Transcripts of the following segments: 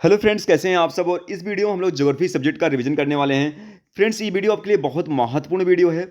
Hello friends, कैसे हैं आप सब। और इस वीडियो में हम लोग ज्योग्राफी सब्जेक्ट का रिवीजन करने वाले हैं। फ्रेंड्स, ये वीडियो आपके लिए बहुत महत्वपूर्ण वीडियो है।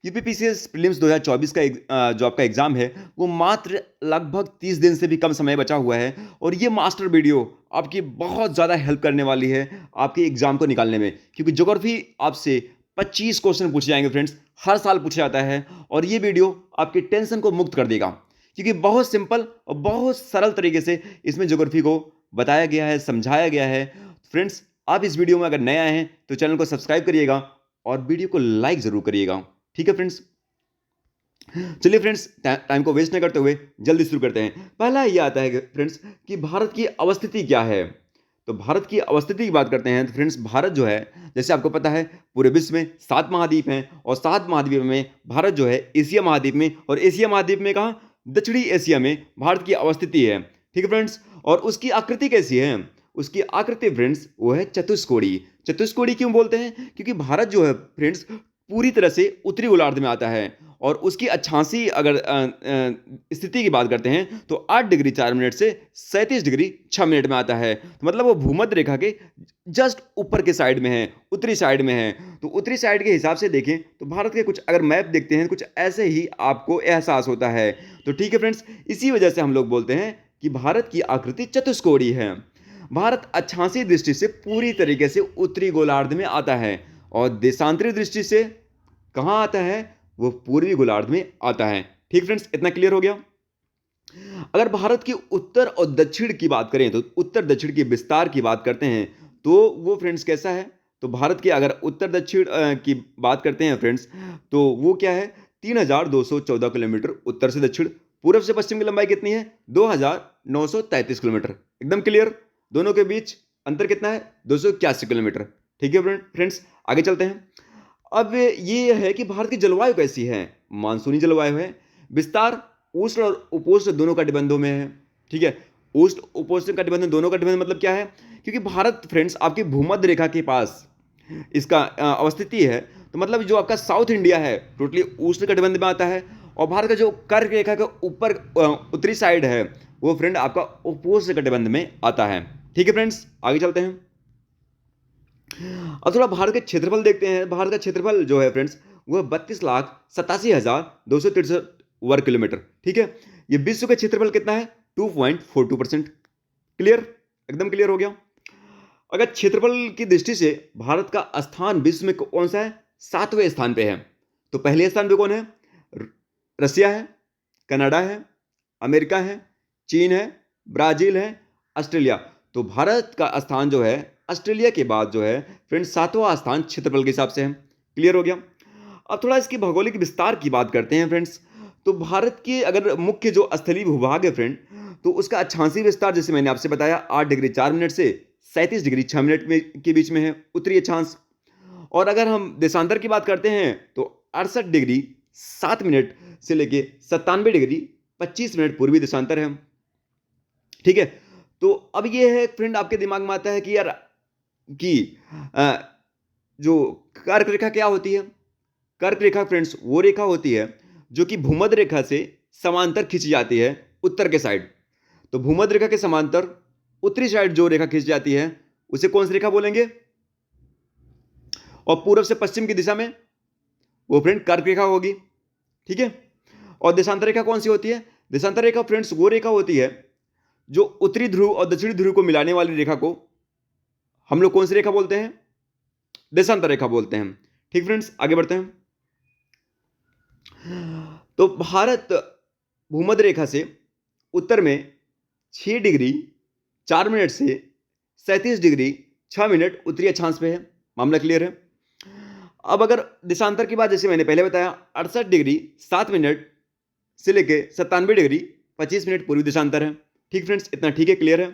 यूपीपीसीएस प्रीलिम्स 2024 का जो आपका एग्जाम है वो मात्र लगभग 30 दिन से भी कम समय बचा हुआ है। और ये मास्टर वीडियो आपकी बहुत ज़्यादा हेल्प करने वाली है आपके एग्जाम को निकालने में, क्योंकि ज्योग्राफी आपसे 25 क्वेश्चन पूछे जाएंगे फ्रेंड्स। हर साल पूछा जाता है और ये वीडियो आपकी टेंशन को मुक्त कर देगा, क्योंकि बहुत सिंपल और बहुत सरल तरीके से इसमें ज्योग्राफी को बताया गया है, समझाया गया है। फ्रेंड्स, आप इस वीडियो में अगर नए आए हैं तो चैनल को सब्सक्राइब करिएगा और वीडियो को लाइक जरूर करिएगा। ठीक है फ्रेंड्स, चलिए फ्रेंड्स, टाइम को वेस्ट न करते हुए जल्दी शुरू करते हैं। पहला ये आता है फ्रेंड्स कि भारत की अवस्थिति क्या है। तो भारत की अवस्थिति की बात करते हैं तो फ्रेंड्स, भारत जो है, जैसे आपको पता है, पूरे विश्व में 7 महाद्वीप हैं और 7 महाद्वीप में भारत जो है एशिया महाद्वीप में, और एशिया महाद्वीप में कहाँ, दक्षिणी एशिया में भारत की अवस्थिति है। ठीक है फ्रेंड्स, और उसकी आकृति कैसी है? उसकी आकृति फ्रेंड्स वो है चतुष्कोणीय। चतुष्कोणीय क्यों बोलते हैं? क्योंकि भारत जो है फ्रेंड्स पूरी तरह से उत्तरी गोलार्ध में आता है। और उसकी अक्षांशीय अगर स्थिति की बात करते हैं तो 8 डिग्री 4 मिनट से 37 डिग्री 6 मिनट में आता है। तो मतलब वो भूमध्य रेखा के जस्ट ऊपर के साइड में है, उत्तरी साइड में है। तो उत्तरी साइड के हिसाब से देखें तो भारत के कुछ अगर मैप देखते हैं कुछ ऐसे ही आपको एहसास होता है। तो ठीक है फ्रेंड्स, इसी वजह से हम लोग बोलते हैं कि भारत की आकृति चतुष्कोणीय है। भारत अक्षांशीय दृष्टि से पूरी तरीके से उत्तरी गोलार्ध में आता है और देशांतरी दृष्टि से कहाँ आता है? वो पूर्वी गोलार्ध में आता है। ठीक फ्रेंड्स, इतना क्लियर हो गया। अगर भारत की उत्तर और दक्षिण की बात करें तो उत्तर दक्षिण की विस्तार की बात करते हैं तो वो फ्रेंड्स कैसा है? तो भारत की अगर उत्तर दक्षिण की बात करते हैं फ्रेंड्स तो वो क्या है? 3214 किलोमीटर उत्तर से दक्षिण। पूर्व से पश्चिम की लंबाई कितनी है? 2933 किलोमीटर। एकदम क्लियर। दोनों के बीच अंतर कितना है? 281 किलोमीटर। ठीक है फ्रेंड्स, आगे चलते हैं। अब ये है कि भारत की जलवायु कैसी है? मानसूनी जलवायु है। विस्तार उष्ण और उपोष्ण दोनों कटिबंधों में है। ठीक है, उष्ण उपोष्ण कटिबंध दोनों कटिबंध मतलब क्या है? क्योंकि भारत फ्रेंड्स आपकी भूमध्य रेखा के पास इसका अवस्थिति है। तो मतलब जो आपका साउथ इंडिया है टोटली उष्ण कटिबंध में आता है, और भारत का जो कर्क रेखा के ऊपर उत्तरी साइड है वो फ्रेंड आपका उपोष्ण कटिबंध में आता है। ठीक है फ्रेंड्स, आगे चलते हैं। अब थोड़ा भारत के क्षेत्रफल देखते हैं। भारत का क्षेत्रफल जो है फ्रेंड्स वो 32,87,263 वर्ग किलोमीटर। ठीक है, ये विश्व का क्षेत्रफल कितना है? 2.42%। क्लियर, एकदम क्लियर हो गया। अगर क्षेत्रफल की दृष्टि से भारत का स्थान विश्व में कौन सा है? 7वें स्थान पे है। तो पहले स्थान पे कौन है? रसिया है, कनाडा है, अमेरिका है, चीन है, ब्राजील है, ऑस्ट्रेलिया। तो भारत का स्थान जो है ऑस्ट्रेलिया के बाद जो है फ्रेंड्स 7वां स्थान क्षेत्रफल के हिसाब से है। क्लियर हो गया। अब थोड़ा इसकी भौगोलिक विस्तार की बात करते हैं फ्रेंड्स। तो भारत के अगर मुख्य जो स्थलीय भूभाग है फ्रेंड, तो उसका अक्षांशीय विस्तार जैसे मैंने आपसे बताया 8 डिग्री 4 मिनट से 37 डिग्री 6 मिनट में के बीच में है उत्तरी अक्षांश। और अगर हम देशांतर की बात करते हैं तो 68 डिग्री 7 मिनट से लेके 97 डिग्री 25 मिनट पूर्वी देशांतर है। ठीक है, तो अब ये है फ्रेंड आपके दिमाग में आता है कि यार कि जो कर्क रेखा क्या होती है? कर्क रेखा फ्रेंड्स वो रेखा होती है जो कि भूमध्य रेखा से समांतर खींची जाती है उत्तर के साइड। तो भूमध्य रेखा के समांतर उत्तरी साइड जो रेखा खींची जाती है उसे कौन सी रेखा बोलेंगे? और पूर्व से पश्चिम की दिशा में वो फ्रेंड कर्क रेखा होगी। ठीक है, और देशांतर रेखा कौन सी होती है? देशांतर रेखा फ्रेंड्स वो रेखा होती है जो उत्तरी ध्रुव और दक्षिणी ध्रुव को मिलाने वाली रेखा को हम लोग कौन सी रेखा बोलते हैं? देशांतर रेखा बोलते हैं। ठीक फ्रेंड्स, आगे बढ़ते हैं। तो भारत भूमध्य रेखा से उत्तर में 6 डिग्री 4 मिनट से 37 डिग्री 6 मिनट उत्तरी अक्षांश पे है। मामला क्लियर है। अब अगर देशांतर की बात जैसे मैंने पहले बताया 68 डिग्री 7 मिनट से लेके 97 डिग्री 25 मिनट पूर्वी देशांतर है। ठीक फ्रेंड्स, इतना ठीक है, क्लियर है।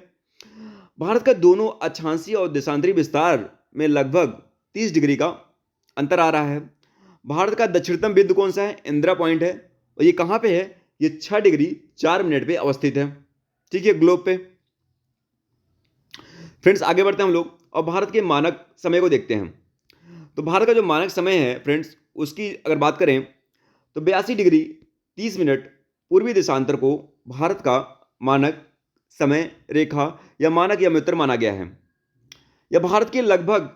भारत का दोनों अक्षांशीय और देशांतरी विस्तार में लगभग 30 डिग्री का अंतर आ रहा है। भारत का दक्षिणतम बिंदु कौन सा है? इंदिरा पॉइंट है, और ये कहाँ पे है? ये 6 डिग्री 4 मिनट पे अवस्थित है। ठीक है, ग्लोब पे। फ्रेंड्स, आगे बढ़ते हैं हम लोग और भारत के मानक समय को देखते हैं। तो भारत का जो मानक समय है फ्रेंड्स उसकी अगर बात करें तो 82 डिग्री 30 मिनट पूर्वी देशांतर को भारत का मानक समय रेखा या मानक या मित्र माना गया है। यह भारत के लगभग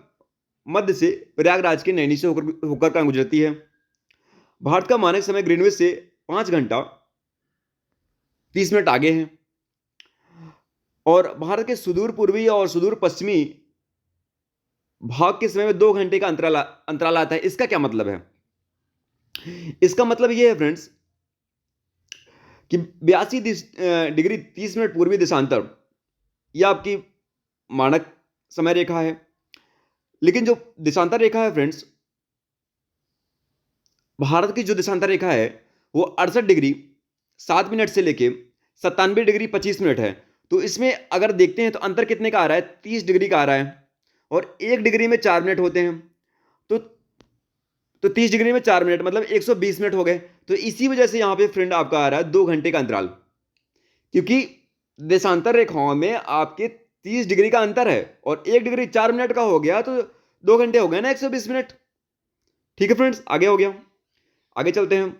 मध्य से प्रयागराज के नैनी से होकर होकर कहाँ गुजरती है। भारत का मानक समय ग्रीनविच से 5 घंटा 30 मिनट आगे है और भारत के सुदूर पूर्वी और सुदूर पश्चिमी भाग के समय में 2 घंटे का अंतराल आता है। इसका क्या मतलब है? इसका मतलब यह है फ्रेंड्स कि 82 डिग्री 30 मिनट पूर्वी देशांतर, यह आपकी मानक समय रेखा है। लेकिन जो देशांतर रेखा है फ्रेंड्स, भारत की जो देशांतर रेखा है वो 68 डिग्री 7 मिनट से लेके 97 डिग्री 25 मिनट है। तो इसमें अगर देखते हैं तो अंतर कितने का आ रहा है? 30 डिग्री का आ रहा है और 1 डिग्री में 4 मिनट होते हैं। तो 30 डिग्री में 4 मिनट मतलब 120 मिनट हो गए। तो इसी वजह से यहां पे फ्रेंड आपका आ रहा है 2 घंटे का अंतराल, क्योंकि देशांतर रेखाओं में आपके 30 डिग्री का अंतर है और 1 डिग्री 4 मिनट का हो गया तो 2 घंटे हो गए ना, 120 मिनट। ठीक है फ्रेंड्स, आगे हो गया। आगे चलते हैं।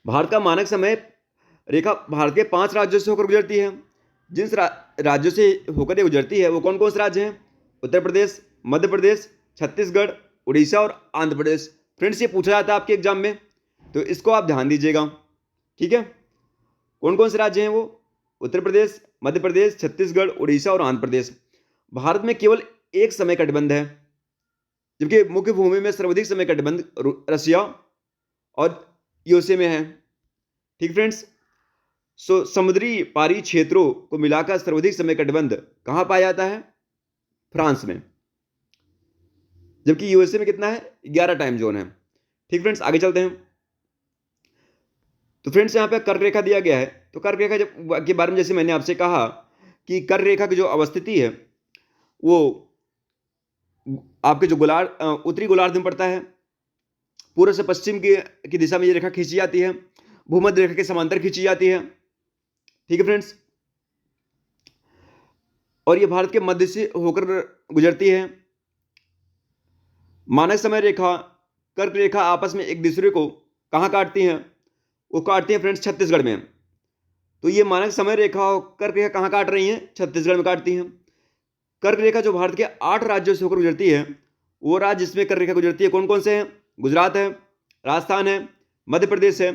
भारत का मानक समय रेखा भारत के 5 राज्यों से होकर गुजरती है। जिन राज्यों से होकर ये गुजरती है वो कौन कौन से राज्य हैं? उत्तर प्रदेश, मध्य प्रदेश, छत्तीसगढ़, उड़ीसा और आंध्र प्रदेश। फ्रेंड्स, ये पूछा जाता है आपके एग्जाम में, तो इसको आप ध्यान दीजिएगा। ठीक है, कौन कौन से राज्य हैं वो? उत्तर प्रदेश, मध्य प्रदेश, छत्तीसगढ़, उड़ीसा और आंध्र प्रदेश। भारत में केवल एक समय कटिबंध है, जबकि मुख्य भूमि में सर्वाधिक समय कटिबंध रसिया और यूएसए में है। ठीक फ्रेंड्स, समुद्री पारी क्षेत्रों को मिलाकर सर्वाधिक समय कटिबंध कहां पाया जाता है? फ्रांस में। जबकि यूएसए में कितना है? 11 टाइम जोन है। ठीक फ्रेंड्स, आगे चलते हैं। तो फ्रेंड्स, यहां पे कर्क रेखा दिया गया है। तो कर्क रेखा के बारे में जैसे मैंने आपसे कहा कि कर्क रेखा की जो अवस्थिति है वो आपके जो उत्तरी गोलार्ध में पड़ता है। पूर्व से पश्चिम की दिशा में ये रेखा खींची जाती है, भूमध्य रेखा के समांतर खींची जाती है। ठीक है फ्रेंड्स, और ये भारत के मध्य से होकर गुजरती है। मानक समय रेखा कर्क रेखा आपस में एक दूसरे को कहां काटती हैं? वो काटती हैं फ्रेंड्स छत्तीसगढ़ में। तो ये मानक समय रेखा और कर्क रेखा कहां काट रही हैं? छत्तीसगढ़ में काटती हैं। कर्क रेखा जो भारत के 8 राज्यों से होकर गुजरती है, वो राज्य जिसमें कर्क रेखा गुजरती है कौन कौन से हैं? गुजरात है, राजस्थान है, मध्य प्रदेश है,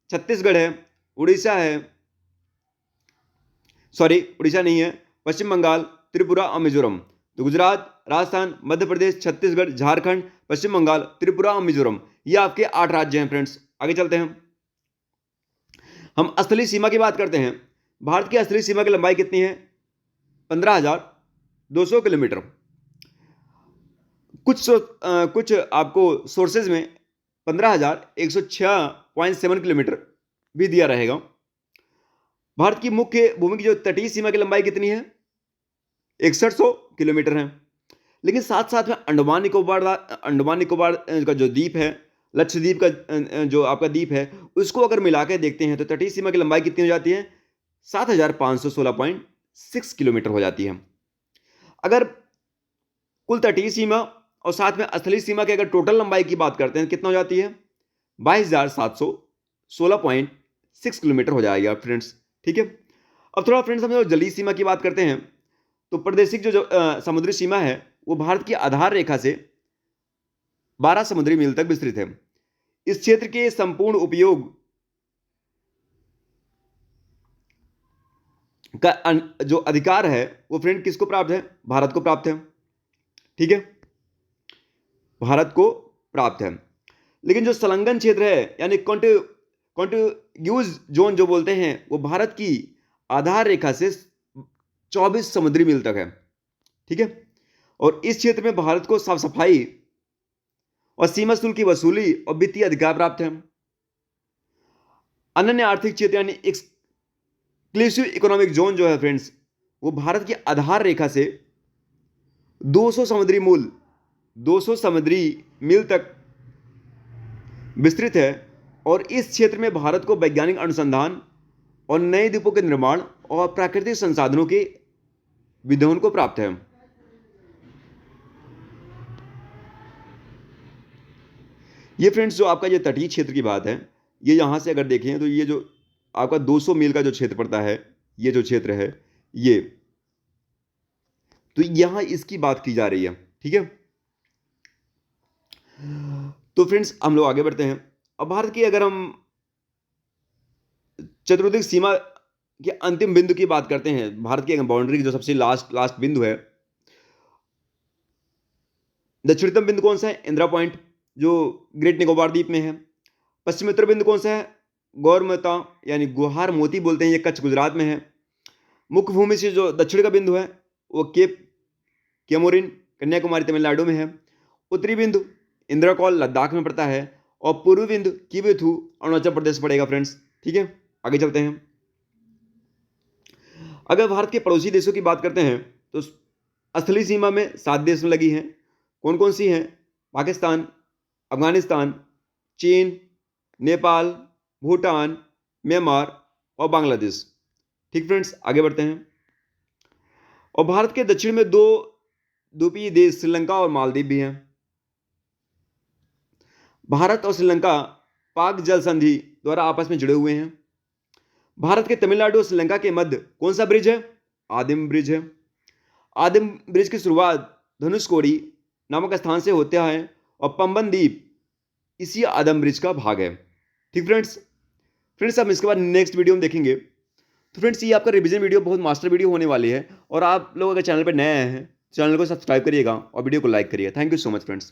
छत्तीसगढ़ है, उड़ीसा है, सॉरी उड़ीसा नहीं है, पश्चिम बंगाल, त्रिपुरा और मिजोरम। तो गुजरात, राजस्थान, मध्य प्रदेश, छत्तीसगढ़, झारखंड, पश्चिम बंगाल, त्रिपुरा और मिजोरम, ये आपके 8 राज्य हैं फ्रेंड्स। आगे चलते हैं। हम स्थलीय सीमा की बात करते हैं। भारत की स्थलीय सीमा की लंबाई कितनी है? 15,200 किलोमीटर। कुछ आपको सोर्सेज में 15,106.7 किलोमीटर भी दिया रहेगा। भारत की मुख्य भूमि की जो तटीय सीमा की लंबाई कितनी है? 6100 किलोमीटर है। लेकिन साथ साथ में अंडमान निकोबार का जो द्वीप है, लक्षद्वीप का जो आपका द्वीप है, उसको अगर मिला के देखते हैं तो तटीय सीमा की लंबाई कितनी हो जाती है? 7,516.6 किलोमीटर हो जाती है। अगर कुल तटीय सीमा और साथ में स्थलीय सीमा की अगर टोटल लंबाई की बात करते हैं कितना हो जाती है? 22,716.6 किलोमीटर हो जाएगा फ्रेंड्स। ठीक है, अब थोड़ा फ्रेंड्स हम जो जलीय सीमा की बात करते हैं तो प्रादेशिक जो समुद्री सीमा है वो भारत की आधार रेखा से 12 समुद्री मील तक विस्तृत है। इस क्षेत्र के संपूर्ण उपयोग का जो अधिकार है वो फ्रेंड किसको प्राप्त है? भारत को प्राप्त है। ठीक है, भारत को प्राप्त है। लेकिन जो संलग्न क्षेत्र है यानी कॉन्टिग्यूज जोन जो बोलते हैं वो भारत की आधार रेखा से 24 समुद्री मील तक है। ठीक है, और इस क्षेत्र में भारत को साफ सफाई और सीमा शुल्क की वसूली और वित्तीय अधिकार प्राप्त है। अनन्य आर्थिक क्षेत्र यानी एक्सक्लूसिव इकोनॉमिक जोन जो है फ्रेंड्स वो भारत की आधार रेखा से 200 समुद्री मील तक विस्तृत है और इस क्षेत्र में भारत को वैज्ञानिक अनुसंधान और नए द्वीपों के निर्माण और प्राकृतिक संसाधनों के विध्वंस को प्राप्त है। ये फ्रेंड्स जो आपका ये तटीय क्षेत्र की बात है, ये यहां से अगर देखें तो ये जो आपका 200 मील का जो क्षेत्र पड़ता है, ये जो क्षेत्र है ये तो यहाँ इसकी बात की जा रही है। ठीक है, तो फ्रेंड्स हम लोग आगे बढ़ते हैं। अब भारत की अगर हम चतुर्दिक सीमा के अंतिम बिंदु की बात करते हैं, भारत की बाउंड्री की जो सबसे लास्ट लास्ट बिंदु है, दक्षिणतम बिंदु कौन सा है? इंदिरा पॉइंट जो ग्रेट निकोबार द्वीप में है। पश्चिम उत्तर बिंदु कौन सा है? गौरमता यानी गुहार मोती बोलते हैं, ये कच्छ गुजरात में है। मुख्य भूमि से जो दक्षिण का बिंदु है वो केप केमोरिन कन्याकुमारी तमिलनाडु में है। उत्तरी बिंदु इंदिरा कॉल लद्दाख में पड़ता है और पूर्वी बिंदु किवेथू अरुणाचल प्रदेश पड़ेगा फ्रेंड्स। ठीक है, आगे चलते हैं। अगर भारत के पड़ोसी देशों की बात करते हैं तो स्थलीय सीमा में 7 देश में लगी हैं। कौन कौन सी हैं? पाकिस्तान, अफगानिस्तान, चीन, नेपाल, भूटान, म्यांमार और बांग्लादेश। ठीक फ्रेंड्स, आगे बढ़ते हैं। और भारत के दक्षिण में 2 द्वीपीय देश श्रीलंका और मालदीव भी हैं। भारत और श्रीलंका पाक जल संधि द्वारा आपस में जुड़े हुए हैं। भारत के तमिलनाडु और श्रीलंका के मध्य कौन सा ब्रिज है? आदिम ब्रिज है। आदिम ब्रिज की शुरुआत धनुषकोडी नामक स्थान से होते हैं और पंबन द्वीप इसी आदम ब्रिज का भाग है। ठीक फ्रेंड्स हम इसके बाद नेक्स्ट वीडियो में देखेंगे। तो फ्रेंड्स ये आपका रिवीजन वीडियो बहुत मास्टर वीडियो होने वाली है, और आप लोग अगर चैनल पर नए आए हैं चैनल को सब्सक्राइब करिएगा और वीडियो को लाइक करिएगा। Thank you so much friends.